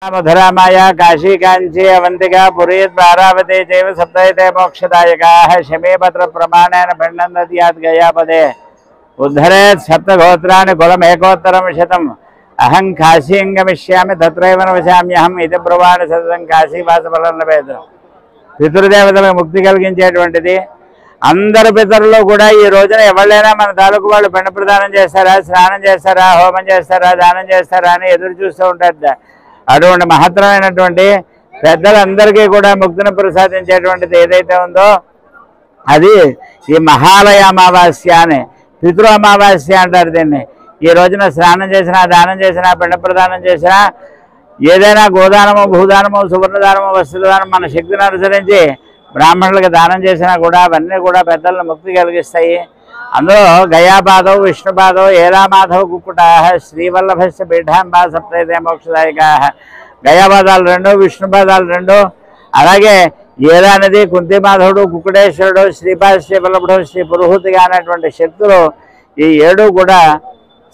मधुरा माया काशी कांची अवंतिका पुरी द्वारावती चैव सप्तैते मोक्षदायकाः शमीपत्र प्रमाणेन भिन्नन्नद्यात् गयापदे उद्धरेत् सप्तगोत्राणि कुलमेकोत्तरं शतम् अहं काशीं गमिष्यामि तत्रैव निवसाम्यहम् इति ब्रुवाण सततं काशीवासफलं लभेत् పితృదేవతలకు ముక్తి కలిగించేటువంటిది. అందరు పితరులు కూడా ఈ రోజున ఎవరైనా మన తాలూకు వాళ్ళు పిండ ప్రదానం చేస్తారా, స్నానం చేస్తారా, హోమం చేస్తారా, దానం చేస్తారా అని ఎదురు చూస్తూ ఉంటారు. అటువంటి మహత్తరమైనటువంటి పెద్దలందరికీ కూడా ముక్తిని ప్రసాదించేటువంటిది ఏదైతే ఉందో అది ఈ మహాలయ అమావాస్య అని పితృ అమావాస్య అంటారు దీన్ని. ఈ రోజున స్నానం చేసినా, దానం చేసినా, పిండ ప్రదానం చేసినా, ఏదైనా గోదానము, భూదానము, సువర్ణదానము, వస్త్రదానం మన శక్తిని అనుసరించి బ్రాహ్మణులకు దానం చేసినా కూడా అవన్నీ కూడా పెద్దలను ముక్తి కలిగిస్తాయి. అందులో గయాపాదౌ విష్ణుపాదౌ ఏలామాధవ కుక్కుటా శ్రీవల్లభస్య పీఠాంబా సప్తైతే మోక్షదాయకా. గయాపాదాలు రెండు, విష్ణుపాదాలు రెండు, అలాగే ఏలా నది, కుంతిమాధవుడు, కుక్కుటేశ్వరుడు, శ్రీపాద శ్రీవల్లభుడు, శ్రీ పురుహూతిగా అనేటువంటి శక్తులు ఈ ఏడు కూడా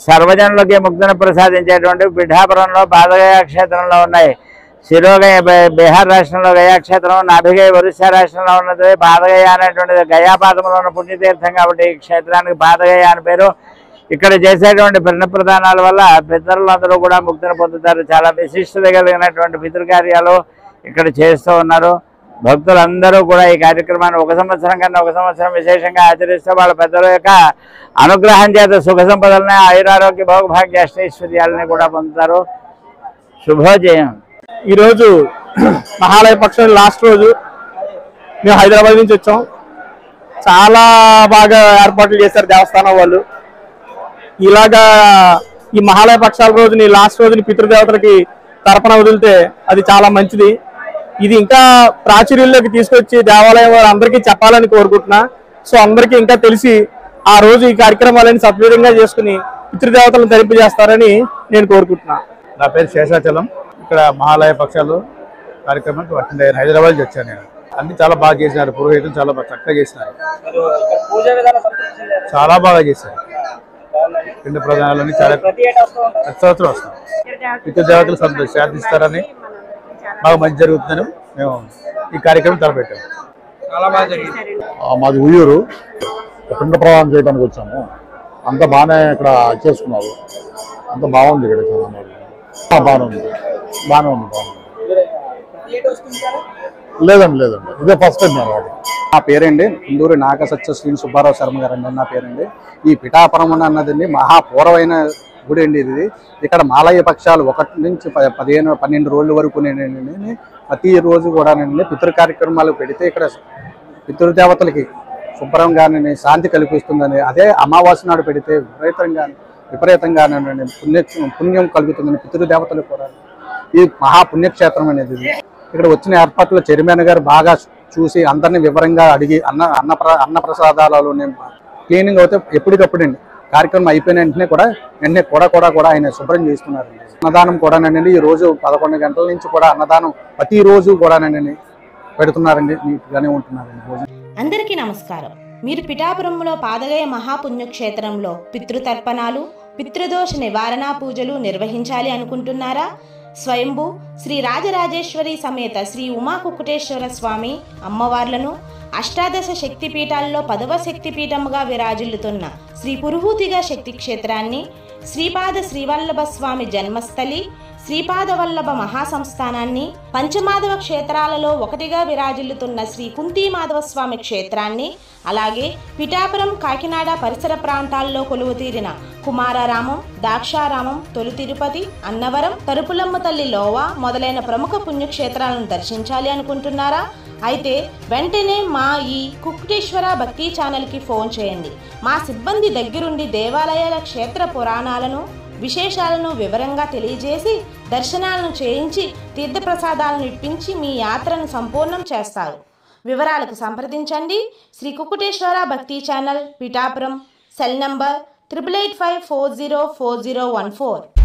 సర్వజనులకి ముక్తిని ప్రసాదించేటువంటి పిఠాపురంలో పాదగయ క్షేత్రంలో ఉన్నాయి. శిరోగయ బీహార్ రాష్ట్రంలో గయాక్షేత్రం, నాభిగయ ఒరిస్సా రాష్ట్రంలో ఉన్నది. పాదగయ అనేటువంటిది గయాపాదంలో ఉన్న పుణ్యతీర్థం కాబట్టి ఈ క్షేత్రానికి పాదగయ అని పేరు. ఇక్కడ చేసేటువంటి పిండ ప్రదానాల వల్ల పితరులందరూ కూడా ముక్తిని పొందుతారు. చాలా విశిష్టత కలిగినటువంటి పితృకార్యాలు ఇక్కడ చేస్తూ ఉన్నారు. భక్తులందరూ కూడా ఈ కార్యక్రమాన్ని ఒక సంవత్సరం కన్నా ఒక సంవత్సరం విశేషంగా ఆచరిస్తూ వాళ్ళ పెద్దల యొక్క అనుగ్రహం చేత సుఖ సంపదలని, ఆయురారోగ్య భోగభాగ్య అష్టైశ్వర్యాలని కూడా పొందుతారు. శుభోజయం. ఈరోజు మహాలయ పక్షం లాస్ట్ రోజు మేము హైదరాబాద్ నుంచి వచ్చాం. చాలా బాగా ఏర్పాట్లు చేశారు దేవస్థానం వాళ్ళు. ఇలాగా ఈ మహాలయ పక్షాల రోజుని లాస్ట్ రోజుని పితృదేవతలకి తర్పణ వదిలితే అది చాలా మంచిది. ఇది ఇంకా ప్రాచుర్యంలోకి తీసుకొచ్చి దేవాలయం వారు అందరికీ చెప్పాలని కోరుకుంటున్నా. సో అందరికీ ఇంకా తెలిసి ఆ రోజు ఈ కార్యక్రమాలని సద్విధంగా చేసుకుని పితృదేవతలను తరింపు చేస్తారని నేను కోరుకుంటున్నా. నా పేరు శేషాచలం. ఇక్కడ మహాలయ పక్షాలు కార్యక్రమానికి వచ్చింది. హైదరాబాద్ వచ్చాను నేను. అన్ని చాలా బాగా చేసినారు. పురోహితులు చాలా బాగా చక్కగా చేసినారు. చాలా బాగా చేశారు. పిండ ప్రధానాలన్నీ చాలా ప్రతి సంవత్సరం వస్తాం. పితృదేవతలు శాంతిస్తారని బాగా మంచి జరుగుతుందని మేము ఈ కార్యక్రమం తలపెట్టాము. చాలా బాగా జరిగింది. మాది ఉయ్యూరు. పిండ ప్రదానం చేయడానికి వచ్చాము. అంత బాగానే ఇక్కడ చేసుకున్నారు. అంత బాగుంది. ఇక్కడ చాలా బాగుంది. లేదండి ఇదే ఫస్ట్ టైం నేను రావడం. నా పేరండి ఇందూరు నాగ సత్య శ్రీ సుబ్బారావు శర్మ గారు అండి నా పేరండి. ఈ పిఠాపురం అన్నదండి మహాపూర్వమైన గుడి అండి ఇది. ఇక్కడ మాలయ పక్షాలు 1 నుంచి 12 రోజుల వరకు ప్రతి రోజు కూడా పితృ కార్యక్రమాలు పెడితే ఇక్కడ పితృదేవతలకి శుభ్రంగానే శాంతి కల్పిస్తుందని, అదే అమావాస్య నాడు పెడితే విపరీతంగానే పుణ్యం కలుగుతుందని పితృదేవతలకు కూడా ఈ మహాపుణ్యక్షేత్రం అనేది. ఇక్కడ వచ్చిన ఏర్పాట్లు చైర్మన్ గారు బాగా చూసి అందరినీ వివరంగా అడిగి అన్న ప్రసాదాలలో క్లీనింగ్ అయితే ఎప్పటికప్పుడండి కార్యక్రమం అయిపోయిన వెంటనే కూడా ఆయన శుభ్రం చేస్తున్నారు. అన్నదానం కూడానండి ఈ రోజు 11 గంటల నుంచి కూడా అన్నదానం ప్రతిరోజు కూడానండి పెడుతున్నారండి. నీట్గానే ఉంటున్నారండి. అందరికీ నమస్కారం. మీరు పిఠాపురంలో పాదగయ మహాపుణ్యక్షేత్రంలో పితృతర్పణాలు, పితృదోష నివారణ పూజలు నిర్వహించాలి అనుకుంటున్నారా? స్వయంభూ శ్రీ రాజరాజేశ్వరి సమేత శ్రీ ఉమా కుక్కుటేశ్వర స్వామి అమ్మవార్లను అష్టాదశ శక్తిపీఠాల్లో 10వ శక్తిపీఠముగా విరాజిల్లుతున్న శ్రీ పురుహూతిగా శక్తి క్షేత్రాన్ని, శ్రీపాద శ్రీవల్లభ స్వామి జన్మస్థలి శ్రీపాదవల్లభ మహాసంస్థానాన్ని, పంచమాధవ క్షేత్రాలలో ఒకటిగా విరాజిల్లుతున్న శ్రీ కుంతిమాధవ స్వామి క్షేత్రాన్ని, అలాగే పిఠాపురం, కాకినాడ పరిసర ప్రాంతాల్లో కొలువుతీరిన కుమారారామం, దాక్షారామం, తొలి తిరుపతి, అన్నవరం, తరుపులమ్మ తల్లి లోవా మొదలైన ప్రముఖ పుణ్యక్షేత్రాలను దర్శించాలి అనుకుంటున్నారా? అయితే వెంటనే మా ఈ కుక్కుటేశ్వర భక్తి ఛానల్కి ఫోన్ చేయండి. మా సిబ్బంది దగ్గరుండి దేవాలయాల క్షేత్ర పురాణాలను, విశేషాలను వివరంగా తెలియజేసి దర్శనాలను చేయించి తీర్థప్రసాదాలను ఇప్పించి మీ యాత్రను సంపూర్ణం చేస్తారు. వివరాలకు సంప్రదించండి శ్రీ కుక్కుటేశ్వర భక్తి ఛానల్, పిఠాపురం. Cell number 8885404014.